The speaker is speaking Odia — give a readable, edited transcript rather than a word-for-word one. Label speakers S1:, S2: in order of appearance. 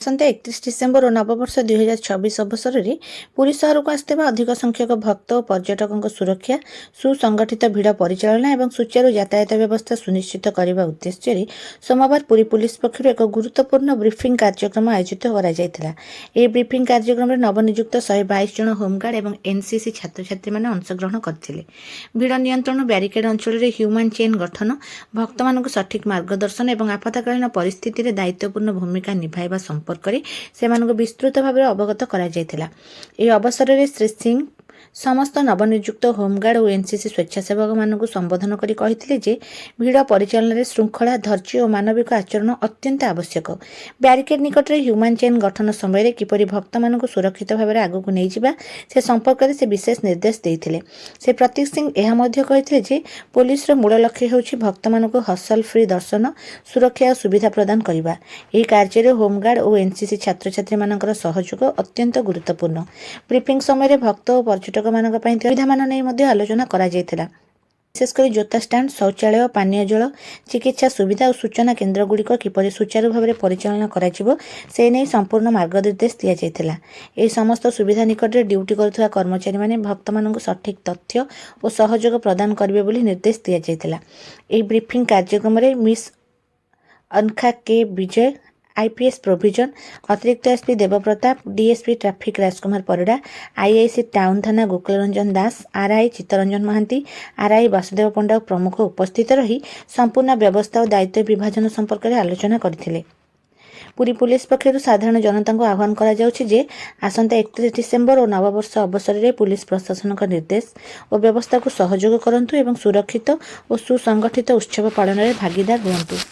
S1: ଆସନ୍ତା 31 ଡିସେମ୍ବର ଓ ନବବର୍ଷ 2026 ଅବସରରେ ପୁରୀ ସହରକୁ ଆସିଥିବା ଅଧିକ ସଂଖ୍ୟକ ଭକ୍ତ ଓ ପର୍ଯ୍ୟଟକଙ୍କ ସୁରକ୍ଷା, ସୁସଂଗଠିତ ଭିଡ଼ ପରିଚାଳନା ଏବଂ ସୁଚାରୁ ଯାତାୟାତ ବ୍ୟବସ୍ଥା ସୁନିଶ୍ଚିତ କରିବା ଉଦ୍ଦେଶ୍ୟରେ ସୋମବାର ପୁରୀ ପୁଲିସ ପକ୍ଷରୁ ଏକ ଗୁରୁତ୍ୱପୂର୍ଣ୍ଣ ବ୍ରିଫିଂ କାର୍ଯ୍ୟକ୍ରମ ଆୟୋଜିତ କରାଯାଇଥିଲା। ଏହି ବ୍ରିଫିଂ କାର୍ଯ୍ୟକ୍ରମରେ ନବନିଯୁକ୍ତ 122 ଜଣ ହୋମଗାର୍ଡ ଏବଂ ଏନସିସି ଛାତ୍ରଛାତ୍ରୀମାନେ ଅଂଶଗ୍ରହଣ କରିଥିଲେ। ଭିଡ଼ ନିୟନ୍ତ୍ରଣ, ବ୍ୟାରିକେଡ୍ ଅଞ୍ଚଳରେ ହ୍ୟୁମାନ୍ ଚେନ୍ ଗଠନ, ଭକ୍ତମାନଙ୍କୁ ସଠିକ୍ ମାର୍ଗଦର୍ଶନ ଏବଂ ଆପାତକାଳୀନ ପରିସ୍ଥିତିରେ ଦାୟିତ୍ୱପୂର୍ଣ୍ଣ ଭୂମିକା ନିଭାଇବା ସମ୍ପର୍କରେ ସେମାନଙ୍କୁ ବିସ୍ତୃତ ଭାବରେ ଅବଗତ କରାଯାଇଥିଲା। ଏହି ଅବସରରେ ଶ୍ରୀ ସିଂ ସମସ୍ତ ନବନିଯୁକ୍ତ ହୋମଗାର୍ଡ ଓ ଏନସିସି ସ୍ୱେଚ୍ଛାସେବକମାନଙ୍କୁ ସମ୍ବୋଧନ କରି କହିଥିଲେ ଯେ ଭିଡ଼ ପରିଚାଳନାରେ ଶୃଙ୍ଖଳା, ଧୈର୍ଯ୍ୟ ଓ ମାନବିକ ଆଚରଣ ଅତ୍ୟନ୍ତ ଆବଶ୍ୟକ। ବ୍ୟାରିକେଡ୍ ନିକଟରେ ହ୍ୟୁମାନ୍ ଚେନ୍ ଗଠନ ସମୟରେ କିପରି ଭକ୍ତମାନଙ୍କୁ ସୁରକ୍ଷିତ ଭାବରେ ଆଗକୁ ନେଇଯିବା ସେ ସମ୍ପର୍କରେ ସେ ବିଶେଷ ନିର୍ଦ୍ଦେଶ ଦେଇଥିଲେ। ସେ ପ୍ରତୀକ ସିଂ ଏହା ମଧ୍ୟ କହିଥିଲେ ଯେ ପୋଲିସର ମୂଳ ଲକ୍ଷ୍ୟ ହେଉଛି ଭକ୍ତମାନଙ୍କୁ ହସଲ ଫ୍ରି ଦର୍ଶନ, ସୁରକ୍ଷା ଓ ସୁବିଧା ପ୍ରଦାନ କରିବା। ଏହି କାର୍ଯ୍ୟରେ ହୋମଗାର୍ଡ ଓ ଏନସିସି ଛାତ୍ରଛାତ୍ରୀମାନଙ୍କର ସହଯୋଗ ଅତ୍ୟନ୍ତ ଗୁରୁତ୍ୱପୂର୍ଣ୍ଣ। ବ୍ରିଫିଂ ସମୟରେ ଭକ୍ତ ଓ ପର୍ଯ୍ୟଟକମାନଙ୍କ ପାଇଁ ସୁବିଧାମାନ ନେଇ ମଧ୍ୟ ଆଲୋଚନା କରାଯାଇଥିଲା। ବିଶେଷ କରି ଜୋତା ଷ୍ଟାଣ୍ଡ, ଶୌଚାଳୟ, ପାନୀୟ ଜଳ, ଚିକିତ୍ସା ସୁବିଧା ଓ ସୂଚନା କେନ୍ଦ୍ରଗୁଡ଼ିକ କିପରି ସୁଚାରୁ ଭାବରେ ପରିଚାଳନା କରାଯିବ ସେ ନେଇ ସମ୍ପୂର୍ଣ୍ଣ ମାର୍ଗନିର୍ଦ୍ଦେଶ ଦିଆଯାଇଥିଲା। ଏହି ସମସ୍ତ ସୁବିଧା ନିକଟରେ ଡ୍ୟୁଟି କରୁଥିବା କର୍ମଚାରୀମାନେ ଭକ୍ତମାନଙ୍କୁ ସଠିକ୍ ତଥ୍ୟ ଓ ସହଯୋଗ ପ୍ରଦାନ କରିବେ ବୋଲି ନିର୍ଦ୍ଦେଶ ଦିଆଯାଇଥିଲା। ଏହି ବ୍ରିଫିଂ କାର୍ଯ୍ୟକ୍ରମରେ ମିସ୍ ଅନଖା କେ ବିଜୟ, आईपीएस प्रोविजन, अतिरिक्त एसपी देवप्रताप, डीएसपी ट्राफिक राजकुमार परिडा, आईआईसी टाउन थाना गोकुलरंजन दास, आरआई चित्तरंजन महांती, आरआई वासुदेव पंडा प्रमुख उपस्थित रही संपूर्ण व्यवस्था और दायित्व विभाजन संपर्क में आलोचना करथिले। पुरी पुलिस पक्षर साधारण जनता को आह्वान करा जाउछि जे आसंता 31 डिसेम्बर और नववर्ष अवसर में पुलिस प्रशासन निर्देश और व्यवस्था को सहयोग करंतु एवं सुरक्षित और सुसंगठित उत्सव पालन में भागीदार हुअन्तु।